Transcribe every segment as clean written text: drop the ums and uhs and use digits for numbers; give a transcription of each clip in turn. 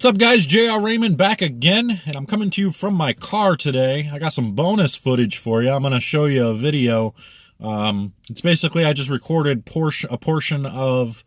What's up, guys? JR Raymond back again, and I'm coming to you from my car today. I got some bonus footage for you. I'm going to show you a video. It's basically I just recorded a portion of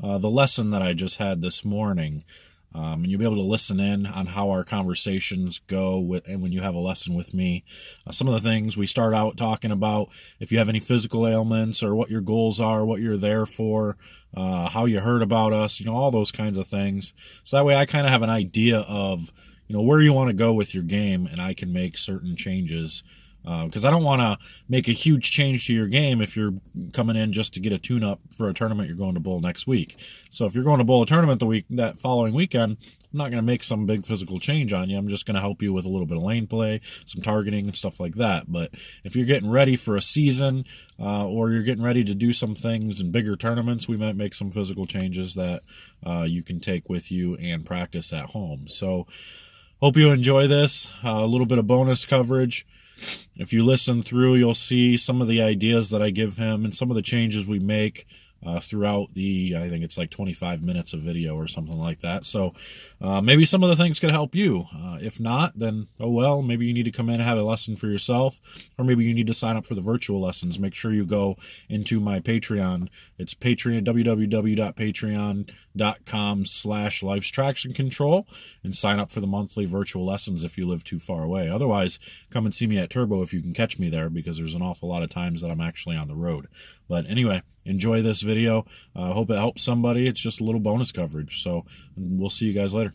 the lesson that I just had this morning. And you'll be able to listen in on how our conversations go and when you have a lesson with me. Some of the things we start out talking about, if you have any physical ailments or what your goals are, what you're there for, how you heard about us, all those kinds of things. So that way I kind of have an idea of, where you want to go with your game, and I can make certain changes. Because I don't want to make a huge change to your game if you're coming in just to get a tune-up for a tournament you're going to bowl next week. So if you're going to bowl a tournament that following weekend, I'm not going to make some big physical change on you. I'm just going to help you with a little bit of lane play, some targeting, and stuff like that. But if you're getting ready for a season or you're getting ready to do some things in bigger tournaments, we might make some physical changes that you can take with you and practice at home. So hope you enjoy this. A little bit of bonus coverage. If you listen through, you'll see some of the ideas that I give him and some of the changes we make throughout I think it's like 25 minutes of video or something like that. So maybe some of the things could help you. If not, then oh well, maybe you need to come in and have a lesson for yourself, or maybe you need to sign up for the virtual lessons. Make sure you go into my Patreon. It's Patreon, www.patreon.com/Life's Traction Control, and sign up for the monthly virtual lessons if you live too far away. Otherwise, come and see me at Turbo if you can catch me there, because there's an awful lot of times that I'm actually on the road. But anyway, enjoy this video. I hope it helps somebody. It's just a little bonus coverage. So we'll see you guys later.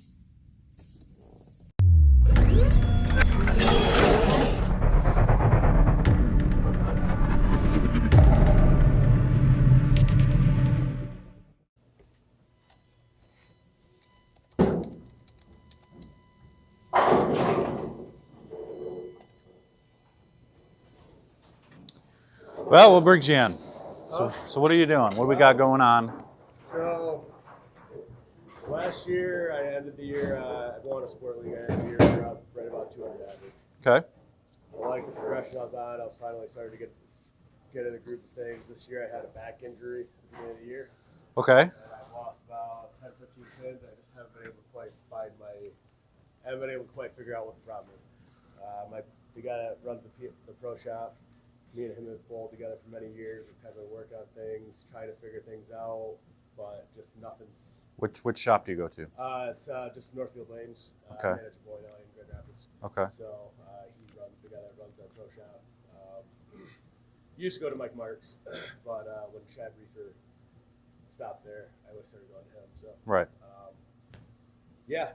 Well, we'll bring you in. So what are you doing? What do we got going on? So last year, I ended the year, I won a sport league. I ended the year right about 200 average. Okay. I liked the progression I was on. I was finally starting to get in a group of things. This year, I had a back injury at the beginning of the year. Okay. And I lost about 10, 15 pins. I just haven't been able to quite figure out what the problem is. The guy that runs the pro shop, me and him have bowled together for many years. We've kind of been working on things, trying to figure things out, but just nothing's. Which shop do you go to? It's just Northfield Lanes. Okay. I manage a bowling alley in Grand Rapids. Okay. So he runs the guy that runs our pro shop. Used to go to Mike Marks, but when Chad Reefer stopped there, I always started going to him. So Right. I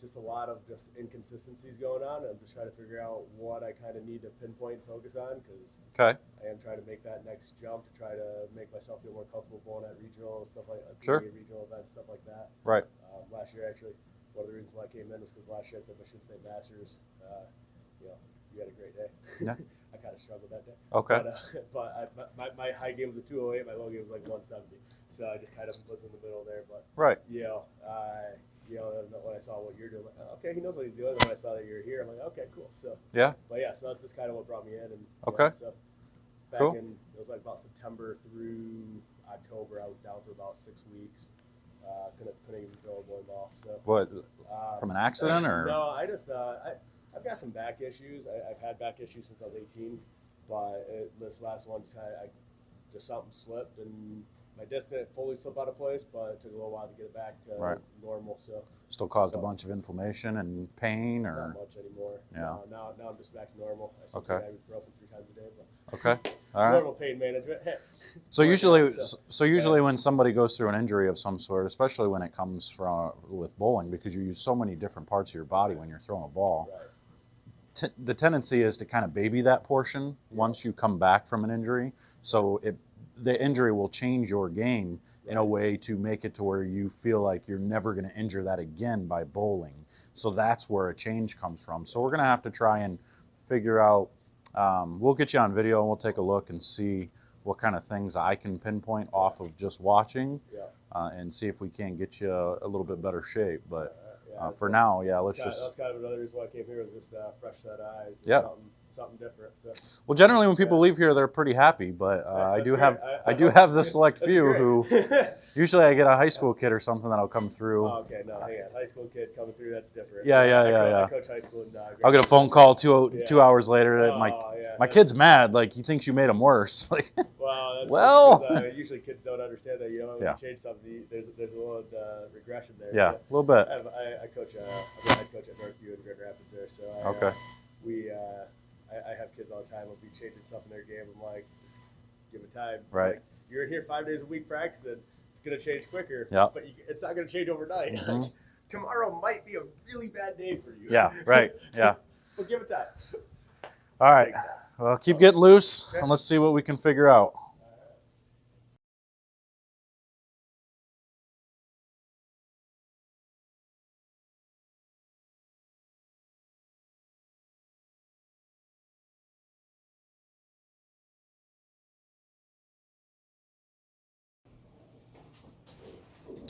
just a lot of just inconsistencies going on. I'm just trying to figure out what I kind of need to pinpoint and focus on, because Okay. I am trying to make that next jump to try to make myself feel more comfortable bowling at regional stuff like Sure. regional events, stuff like that. Right. Last year, actually, one of the reasons why I came in was because last year at the Michigan State Masters, you had a great day. Yeah. I kind of struggled that day. Okay. But my high game was a 208, my low game was like 170. So I just kind of was in the middle there. But Right. when I saw what you're doing, like, okay, he knows what he's doing. And when I saw that you were here, I'm like, okay, cool. So Yeah. But yeah, so that's just kind of what brought me in. And Okay. So back Cool. in, it was like about September through October, I was down for about 6 weeks. Couldn't even throw a bowling ball. So What? From an accident or? No, I just I've got some back issues. I've had back issues since I was 18, but this last one just something slipped, and my disc didn't fully slip out of place, but it took a little while to get it back to normal. So Still caused a bunch of inflammation and pain, or? not much anymore. Yeah. Now I'm just back to normal. I still Okay. take ibuprofen 3 times a day, but Okay. All right. normal pain management. So usually when somebody goes through an injury of some sort, especially when it comes with bowling, because you use so many different parts of your body when you're throwing a ball, Right. the tendency is to kind of baby that portion once you come back from an injury. So the injury will change your game in a way to make it to where you feel like you're never going to injure that again by bowling. So that's where a change comes from. So we're going to have to try and figure out, we'll get you on video and we'll take a look and see what kind of things I can pinpoint off of just watching, and see if we can get you a little bit better shape. But for now, let's just. That's kind of another reason why I came here, was just fresh set of eyes. Yeah. Something something different. So Well, generally when people leave here, they're pretty happy, but I that's do great. have I I do love have it. the select That's few great. who usually I get a high school kid or something that'll come through. Oh, okay, no, hang on. High school kid coming through, that's different. Yeah, So yeah, I yeah, coach, yeah. I coach high school in I'll get a phone call two hours later that Oh, yeah, my that's- kid's mad. Like, he thinks you made him worse. Like, Well, that's Well. because, usually kids don't understand that. When Yeah. you change something, there's a little regression there. yeah, So a little bit. I coach. I'm a head coach at Northview in Grand Rapids there. So Okay. I have kids all the time. Will be changing stuff in their game. I'm like, just give it time. Right. Like, you're in here 5 days a week practicing. It's gonna change quicker. Yeah. But it's not gonna change overnight. Mhm. Like, tomorrow might be a really bad day for you. Yeah, right. Yeah. But give it time. All right. Well, keep getting loose, and let's see what we can figure out.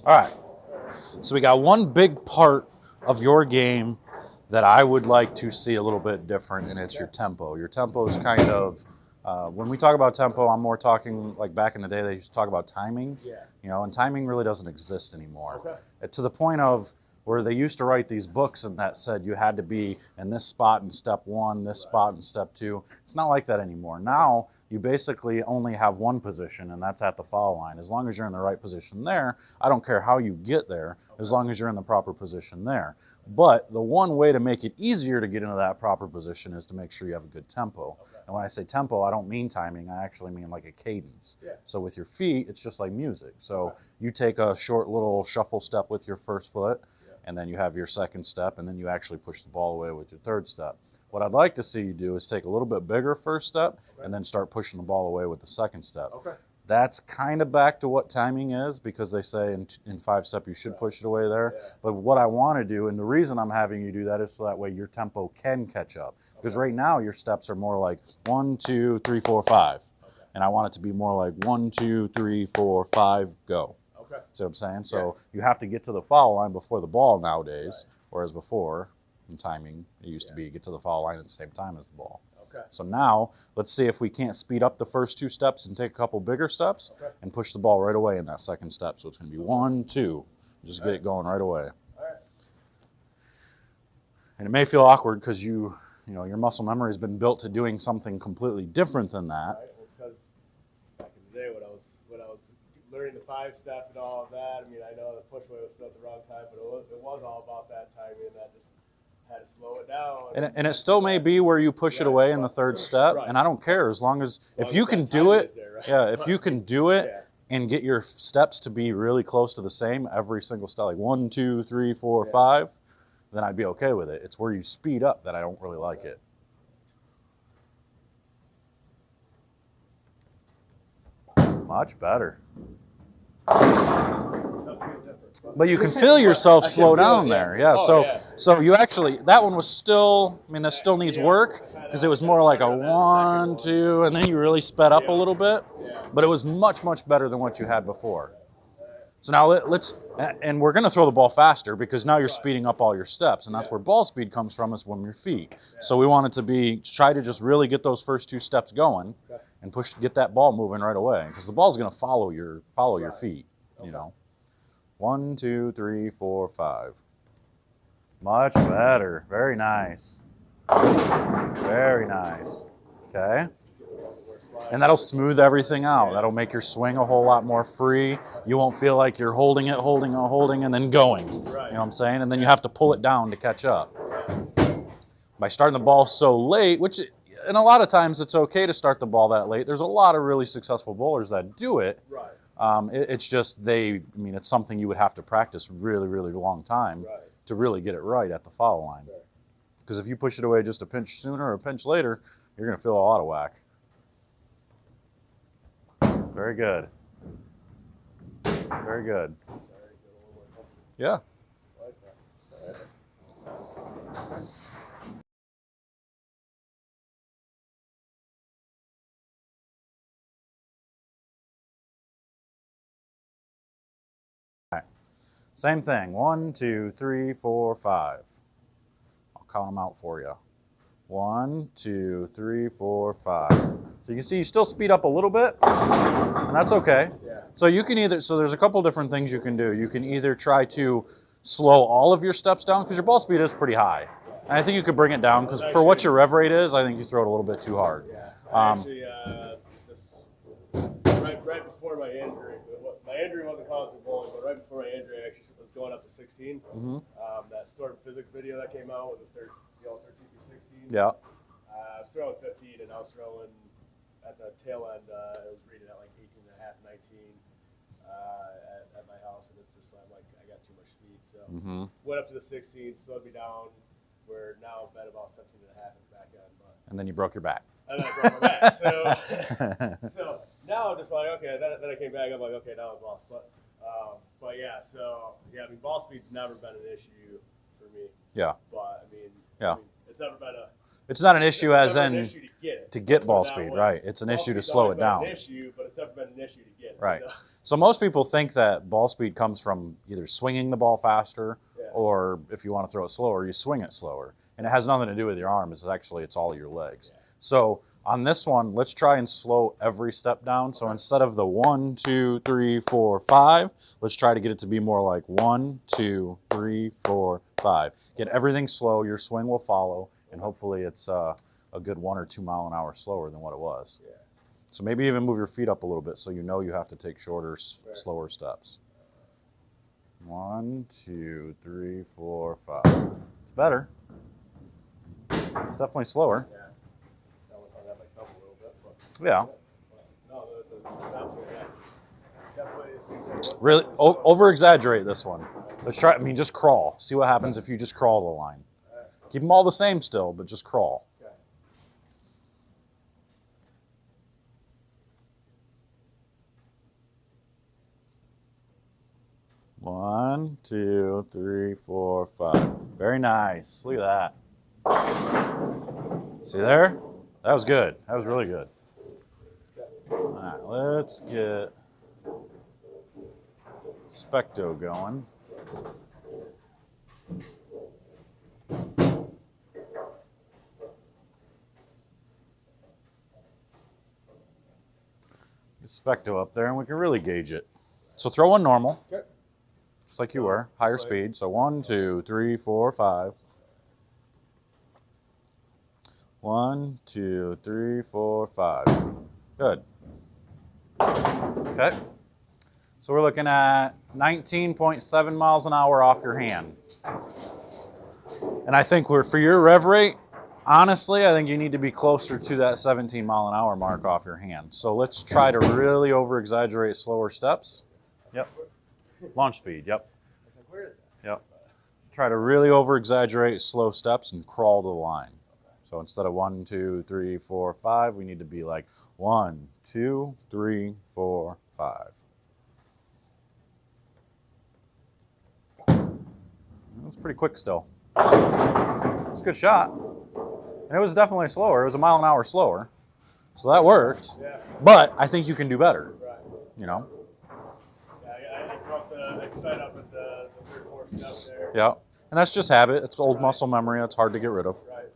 All right. So we got one big part of your game that I would like to see a little bit different, and it's your tempo. Your tempo is kind of, when we talk about tempo, I'm more talking like back in the day, they used to talk about timing, Yeah. and timing really doesn't exist anymore. Okay. To the point of where they used to write these books and that said you had to be in this spot in step one, this spot in step two. It's not like that anymore. Now you basically only have one position, and that's at the foul line. As long as you're in the right position there, I don't care how you get there, as long as you're in the proper position there. But the one way to make it easier to get into that proper position is to make sure you have a good tempo. And when I say tempo, I don't mean timing, I actually mean like a cadence. Yeah. So with your feet, it's just like music. So you take a short little shuffle step with your first foot, and then you have your second step, and then you actually push the ball away with your third step. What I'd like to see you do is take a little bit bigger first step, and then start pushing the ball away with the second step. Okay. That's kind of back to what timing is, because they say in five step you should push it away there. Yeah. But what I want to do, and the reason I'm having you do that is so that way your tempo can catch up. Because right now your steps are more like 1, 2, 3, 4, 5. And I want it to be more like 1, 2, 3, 4, 5, go. Okay. See what I'm saying? So you have to get to the foul line before the ball nowadays, whereas before, in timing, it used to be get to the foul line at the same time as the ball. Okay. So now, let's see if we can't speed up the first two steps and take a couple bigger steps and push the ball right away in that second step. So it's going to be 1, 2. Just get it going right away. All right. And it may feel awkward because your muscle memory has been built to doing something completely different than that. Right. Well, because back in the day when I was learning the 5-step and all of that, I mean, I know the push away was still at the wrong time, but it was all about that timing, and I just had to slow it down. And it still may be where you push it away in the third step, and I don't care as long as if you can do it. If you can do it and get your steps to be really close to the same every single step, like 1, 2, 3, 4, 5, then I'd be okay with it. It's where you speed up that I don't really like it. Much better. But you can feel yourself slow down there. Yeah, so you actually, that one was still, I mean, that still needs work because it was more like a 1, 2, and then you really sped up a little bit. But it was much, much better than what you had before. So now let's, and we're going to throw the ball faster because now you're speeding up all your steps, and that's where ball speed comes from, is from your feet. So we want it to be, try to just really get those first two steps going and get that ball moving right away, because the ball's going to follow your feet, 1, 2, 3, 4, 5. Much better. Very nice. Very nice. Okay. And that'll smooth everything out. That'll make your swing a whole lot more free. You won't feel like you're holding, and then going. You know what I'm saying? And then you have to pull it down to catch up. By starting the ball so late, and a lot of times it's okay to start the ball that late. There's a lot of really successful bowlers that do it. It's just it's something you would have to practice really, really long time to really get it right at the foul line. Because if you push it away just a pinch sooner or a pinch later, you're going to feel a lot of whack. Very good. Very good. Yeah. Same thing. 1, 2, 3, 4, 5. I'll count them out for you. 1, 2, 3, 4, 5. So you can see you still speed up a little bit, and that's okay. Yeah. So you can either, so there's a couple different things you can do. You can either try to slow all of your steps down, because your ball speed is pretty high. And I think you could bring it down, because for what your rev rate is, I think you throw it a little bit too hard. Yeah. Actually, right before my injury wasn't caused the bowling, but right before my injury, I actually was going up to 16. That Storm Physics video that came out with the 13 through 16. Yeah. I was throwing 15, and I was throwing at the tail end. It was rated at like 18 and a half, 19 at my house, and it's just I'm like I got too much speed, so went up to the 16, slowed me down. Where now I'm at about 17 and a half in the back end, but And then you broke your back. and then I broke my back. So now I'm just like okay. Then I came back. I'm like okay, now I was lost, but yeah. So yeah, I mean ball speed's never been an issue for me. Yeah. But I mean, Yeah. it's never been a. It's not an issue as never in an issue to get ball That speed, way. right? It's an Ball issue to speed's slow always it been down. An issue, but it's never been an issue to get it. Right. So. So most people think that ball speed comes from either swinging the ball faster, or if you want to throw it slower, you swing it slower. And it has nothing to do with your arm. It's all your legs. Yeah. So on this one, let's try and slow every step down. So instead of the 1, 2, 3, 4, 5, let's try to get it to be more like 1, 2, 3, 4, 5. Get everything slow. Your swing will follow, and hopefully it's a good 1 or 2 mile an hour slower than what it was. Yeah. So maybe even move your feet up a little bit so you know you have to take shorter, slower steps. 1, 2, 3, 4, 5. It's better. It's definitely slower. Yeah. That was on that like double a little bit, but Yeah. no, the snaps were definitely. Really over exaggerate this one. Let's try. I mean, just crawl. See what happens if you just crawl the line. Keep them all the same still, but just crawl. Okay. 1, 2, 3, 4, 5. Very nice. Look at that. See there? That was good. That was really good. All right, let's get Specto going. Get Specto up there, and we can really gauge it. So throw one normal. Okay. Just like you were, higher speed. So 1, 2, 3, 4, 5. 1, 2, 3, 4, 5. Good. Okay. So we're looking at 19.7 miles an hour off your hand. And I think for your rev rate, honestly, I think you need to be closer to that 17 mile an hour mark off your hand. So let's try to really over exaggerate slower steps. Yep. Launch speed, yep. I was like, where is that? Yep. Try to really over exaggerate slow steps and crawl to the line. So instead of 1, 2, 3, 4, 5, we need to be like 1, 2, 3, 4, 5. That's pretty quick still. It's a good shot. And it was definitely slower. It was a mile an hour slower. So that worked. Yeah. But I think you can do better. Right. You know? I sped up at the third, fourth step there. Yeah. And that's just habit. It's old muscle memory. It's hard to get rid of. Right.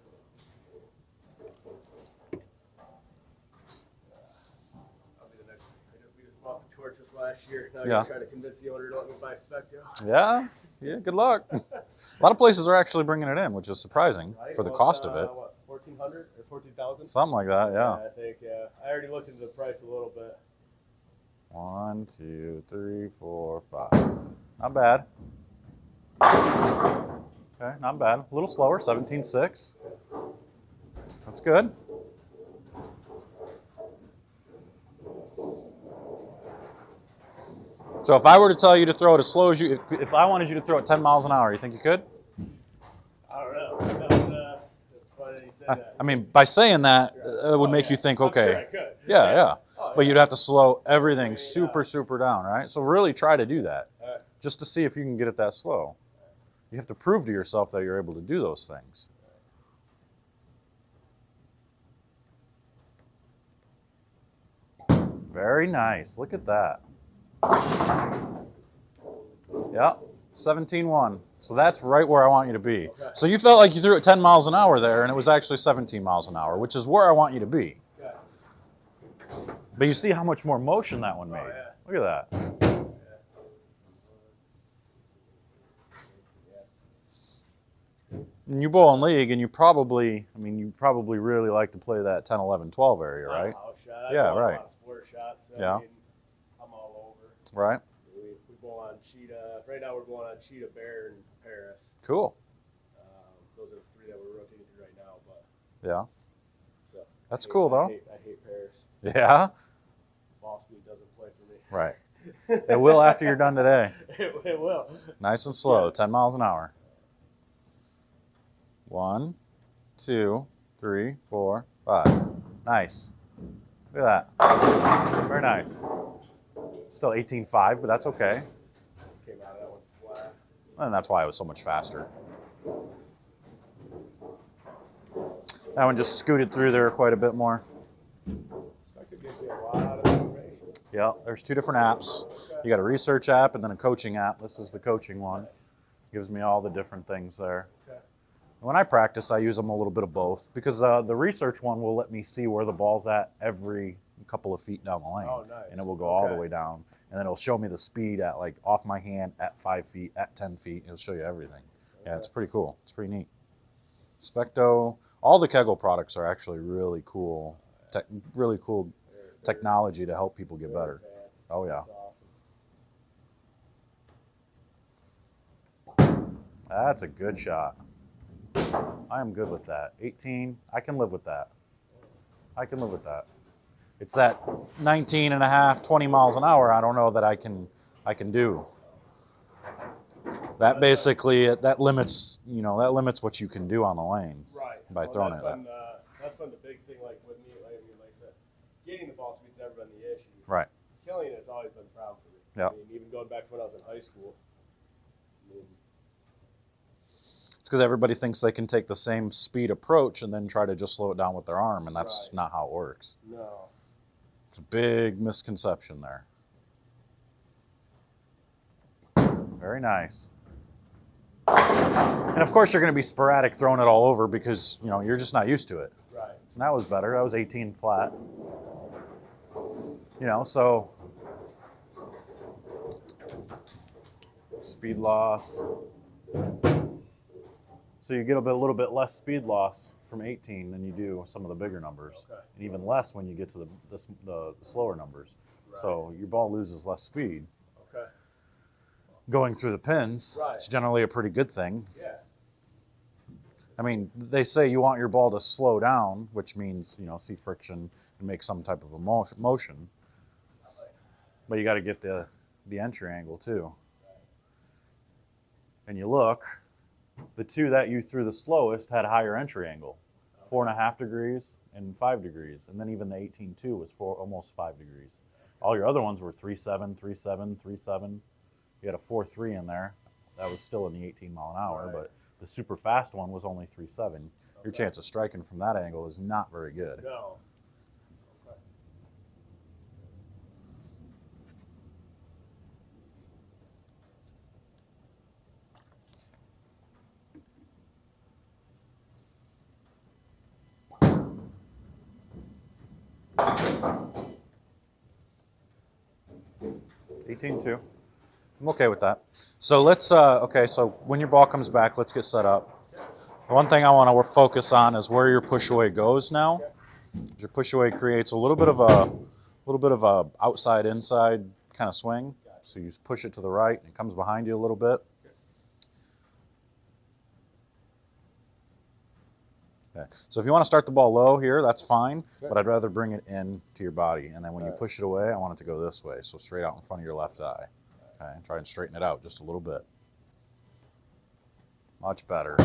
I'll be the next. We just bought the torches last year. Now Yeah. you're trying to convince the owner to let me buy Specto. Yeah. Yeah, good luck. A lot of places are actually bringing it in, which is surprising Right? for the Well, cost of it. What, 1,400 or 14,000? Something like that, yeah. I think. I already looked into the price a little bit. 1, 2, 3, 4, 5. Not bad. Okay, not bad. A little slower, 17.6. That's good. So if I were to tell you to throw it as slow as you, if I wanted you to throw it 10 miles an hour, you think you could? I don't know. That's funny that you said that. I mean, by saying that, it would make you think, I'm okay. sure I could. Yeah, yeah. Oh, But yeah. you'd have to slow everything super down, right? So really try to do that, Alright. just to see if you can get it that slow. You have to prove to yourself that you're able to do those things. Very nice. Look at that. Yeah, 17-1. So that's right where I want you to be. Okay. So you felt like you threw it 10 miles an hour there, and it was actually 17 miles an hour, which is where I want you to be. Okay. But you see how much more motion that one made. Oh, yeah. Look at that. And you bowl in league, and you probably really like to play that 10, 11, 12 area, right? House shot. Yeah, I bowl right. A lot of sport shots. So Yeah. I mean, I'm all over. Right? We bowl on Cheetah. Right now we're going on Cheetah, Bear, and Paris. Cool. Those are the 3 that we're rotating through right now. But Yeah. so That's cool, though. I hate Paris. Yeah? Ball speed doesn't play for me. Right. It will after you're done today. It will. Nice and slow, Yeah. 10 miles an hour. 1, 2, 3, 4, 5. Nice. Look at that. Very nice. Still 18.5, but that's okay. Came out of that one flat. And that's why it was so much faster. That one just scooted through there quite a bit more. Spectre gives you a lot of information. Yeah, there's 2 different apps. You got a research app and then a coaching app. This is the coaching one. Gives me all the different things there. Okay. When I practice, I use them a little bit of both because the research one will let me see where the ball's at every couple of feet down the lane. Oh, nice. And it will go all the Okay. way down. And then it'll show me the speed at like off my hand at 5 feet, at 10 feet. It'll show you everything. Yeah, it's pretty cool. It's pretty neat. Specto, all the Kegel products are actually really cool technology to help people get better. Advanced. Oh, yeah. That's awesome. That's a good shot. I am good with that. 18, I can live with that. I can live with that. It's that 19 and a half, 20 miles an hour I don't know that I can do. That basically, that limits what you can do on the lane. Right. By throwing it. That's been the big thing, like with me, like I said, getting the ball speed's never been the issue. Right. Killing it's always been a problem for me. Yeah. I mean, even going back to when I was in high school. I mean, It's because everybody thinks they can take the same speed approach and then try to just slow it down with their arm, and that's Right. not how it works. no. It's a big misconception there. Very nice. And of course, you're going to be sporadic throwing it all over because you're just not used to it. Right. And that was better. That was 18 flat. So speed loss. So you get a little bit less speed loss from 18 than you do some of the bigger numbers, Okay. and even less when you get to the slower numbers. Right. So your ball loses less speed. Okay. Going through the pins, Right. it's generally a pretty good thing. Yeah. I mean, they say you want your ball to slow down, which means, see friction and make some type of a motion. But you got to get the entry angle too. And you look, the 2 that you threw the slowest had a higher entry angle, 4.5 degrees and 5 degrees. And then even the 18.2 was almost 5 degrees. All your other ones were 3.7, 3.7, 3.7. You had a 4.3 in there. That was still in the 18 mile an hour, Right. but the super fast one was only 3.7. Your Okay. chance of striking from that angle is not very good. No. Okay. 18.2. I'm okay with that. So let's, so when your ball comes back, let's get set up. The one thing I want to focus on is where your push away goes now. Your push away creates a little bit of a outside inside kind of swing. So you just push it to the right and it comes behind you a little bit. Okay. So if you want to start the ball low here, that's fine, but I'd rather bring it in to your body. And then when you push it away, I want it to go this way, so straight out in front of your left eye. Okay, try and straighten it out just a little bit. Much better.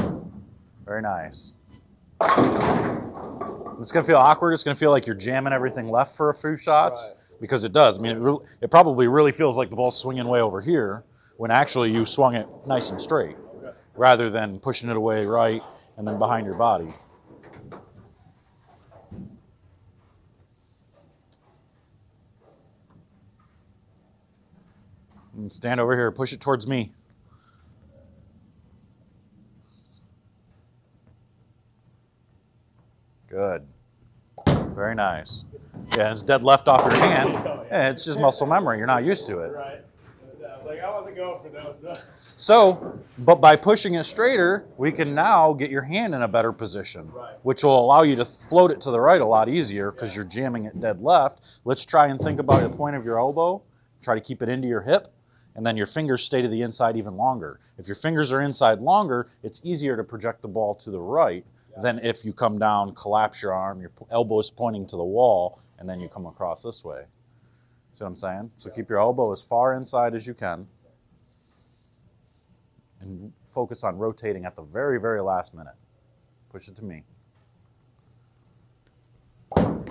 Very nice. It's going to feel awkward. It's going to feel like you're jamming everything left for a few shots, because it does. I mean, it probably really feels like the ball's swinging way over here when actually you swung it nice and straight, rather than pushing it away right and then behind your body. And stand over here, push it towards me. Good. Very nice. Yeah, it's dead left off your hand. Yeah, it's just muscle memory. You're not used to it. Right. Like I wasn't going for those. So, but by pushing it straighter, we can now get your hand in a better position, Right. which will allow you to float it to the right a lot easier because you're jamming it dead left. Let's try and think about the point of your elbow. Try to keep it into your hip, and then your fingers stay to the inside even longer. If your fingers are inside longer, it's easier to project the ball to the right than if you come down, collapse your arm, your elbow is pointing to the wall, and then you come across this way. See what I'm saying? So keep your elbow as far inside as you can. And focus on rotating at the very, very last minute. Push it to me.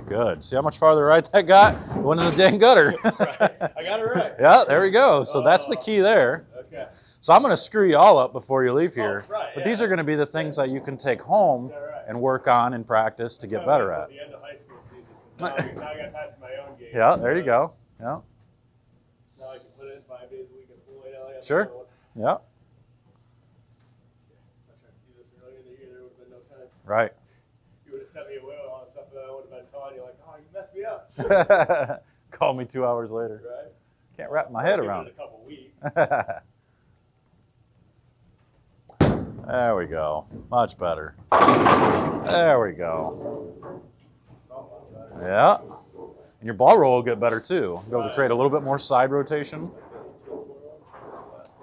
Good. See how much farther right that got? It went in the dang gutter. Right. I got it right. Yeah, there we go. So that's the key there. Okay. So I'm going to screw you all up before you leave here. Right, but yeah. these are going to be the things that you can take home Right. and work on and practice to get better at. The end of high school season. Now I got time for my own game. Yeah, there you go. Yeah. Now I can put in 5 days a week at full 8 hours. Sure. Yeah. If I tried to do this earlier in the year, there would have been no time. Right. You would have sent me away with all the stuff that I would have been taught. You're like, oh, you messed me up. Call me 2 hours later. Right? Can't wrap my head Give it around a it. couple weeks. There we go. Much better. There we go. Yeah. And your ball roll will get better too. You'll be able to create a little bit more side rotation.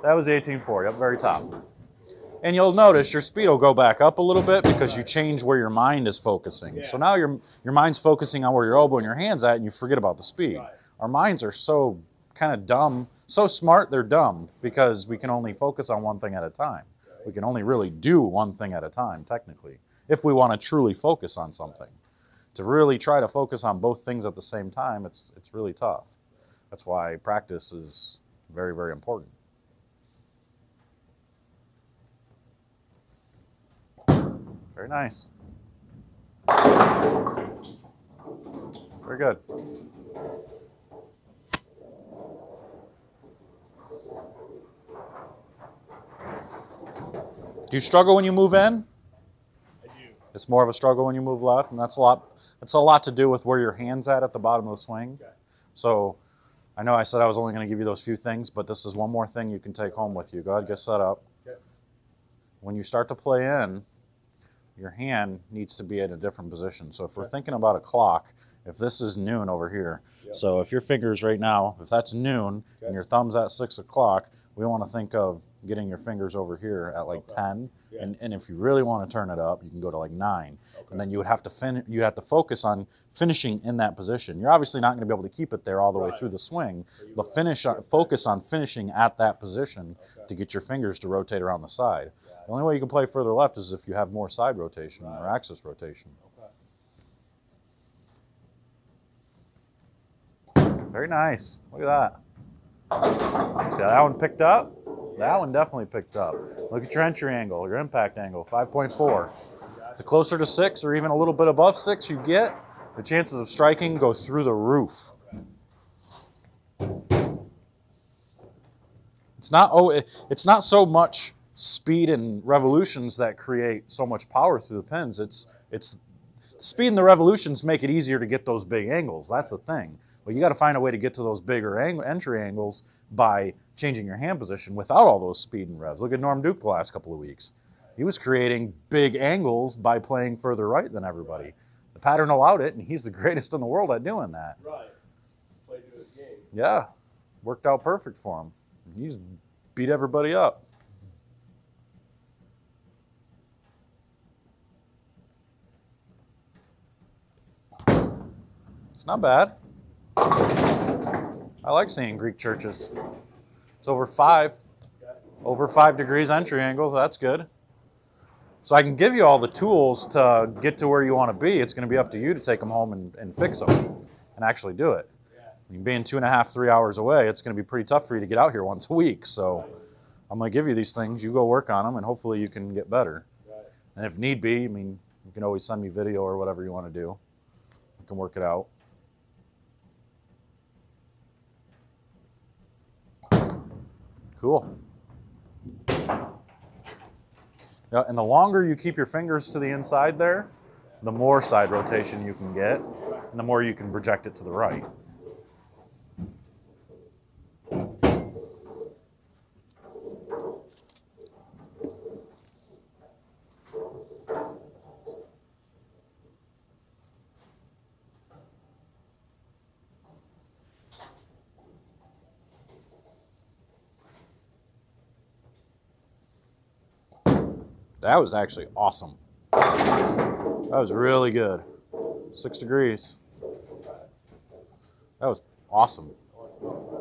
That was 18.4, yep, very top. And you'll notice your speed will go back up a little bit because you change where your mind is focusing. So now your mind's focusing on where your elbow and your hand's at, and you forget about the speed. Our minds are so kind of dumb, so smart they're dumb because we can only focus on one thing at a time. We can only really do one thing at a time, technically, if we want to truly focus on something. To really try to focus on both things at the same time, it's really tough. That's why practice is very, very important. Very nice. Very good. Do you struggle when you move in? I do. It's more of a struggle when you move left, and that's a lot to do with where your hand's at the bottom of the swing. Okay. So I know I said I was only going to give you those few things, but this is one more thing you can take home with you. Go ahead, get set up. Okay. When you start to play in, your hand needs to be at a different position. So if we're thinking about a clock, if this is noon over here, so if your fingers right now, if that's noon and your thumb's at 6 o'clock, we want to think of getting your fingers over here at like 10. And if you really want to turn it up, you can go to like 9. And then you would have to focus on finishing in that position. You're obviously not going to be able to keep it there all the way through the swing, but focus on finishing at that position to get your fingers to rotate around the side. The only way you can play further left is if you have more side rotation or axis rotation. Very nice. Look at that. See how that one picked up? That one definitely picked up. Look at your entry angle, your impact angle, 5.4. The closer to 6 or even a little bit above 6 you get, the chances of striking go through the roof. It's not so much speed and revolutions that create so much power through the pins. It's speed and the revolutions make it easier to get those big angles. That's the thing. But you got to find a way to get to those bigger entry angles by changing your hand position without all those speed and revs. Look at Norm Duke the last couple of weeks. He was creating big angles by playing further right than everybody. The pattern allowed it, and he's the greatest in the world at doing that. Right. Played to his game. Yeah, worked out perfect for him. He's beat everybody up. It's not bad. I like seeing Greek churches. It's over 5 degrees entry angle. That's good. So I can give you all the tools to get to where you want to be. It's going to be up to you to take them home and fix them and actually do it. I mean, being 2.5, 3 hours away, it's going to be pretty tough for you to get out here once a week. So I'm going to give you these things. You go work on them, and hopefully you can get better. And if need be, I mean, you can always send me video or whatever you want to do. We can work it out. Cool. Yeah, and the longer you keep your fingers to the inside there, the more side rotation you can get, and the more you can project it to the right. That was actually awesome. That was really good. 6 degrees. That was awesome.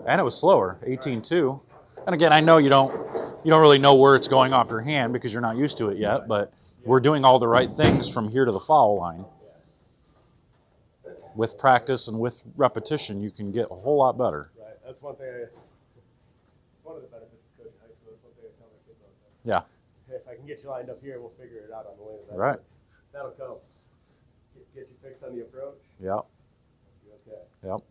And it was slower, 18.2. And again, I know you don't really know where it's going off your hand because you're not used to it yet, but we're doing all the right things from here to the foul line. With practice and with repetition, you can get a whole lot better. Right. That's one thing. One of the benefits of coaching high school is one thing I tell my kids all the time. Yeah. If I can get you lined up here, we'll figure it out on the way to that. Right. That'll come. Get you fixed on the approach. Yep. You're okay. Yep.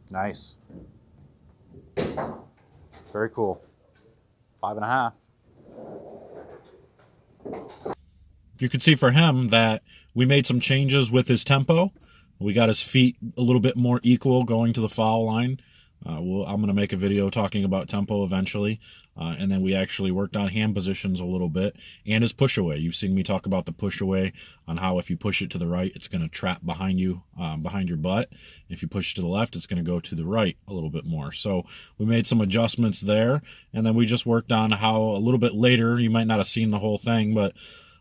Nice. Very cool. 5.5. You could see for him that we made some changes with his tempo. We got his feet a little bit more equal going to the foul line. I'm going to make a video talking about tempo eventually. And then we actually worked on hand positions a little bit and his push away. You've seen me talk about the push away on how if you push it to the right, it's going to trap behind you, behind your butt. If you push it to the left, it's going to go to the right a little bit more. So we made some adjustments there. And then we just worked on how a little bit later, you might not have seen the whole thing, but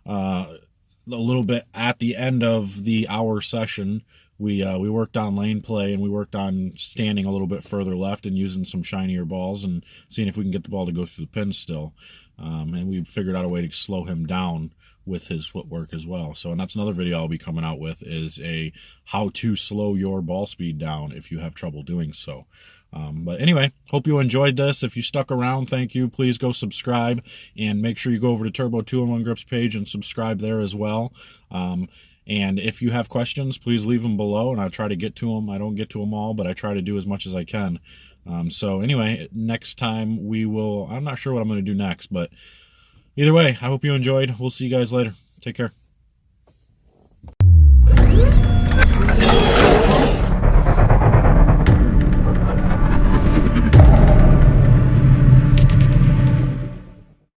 a little bit at the end of the hour session, we worked on lane play and we worked on standing a little bit further left and using some shinier balls and seeing if we can get the ball to go through the pins still. And we figured out a way to slow him down with his footwork as well. So, and that's another video I'll be coming out with is a how to slow your ball speed down if you have trouble doing so. But anyway, hope you enjoyed this. If you stuck around, thank you. Please go subscribe and make sure you go over to Turbo 2-in-1 Grips page and subscribe there as well. And if you have questions, please leave them below and I'll try to get to them. I don't get to them all, but I try to do as much as I can. So anyway, next time I'm not sure what I'm going to do next, but either way, I hope you enjoyed. We'll see you guys later. Take care.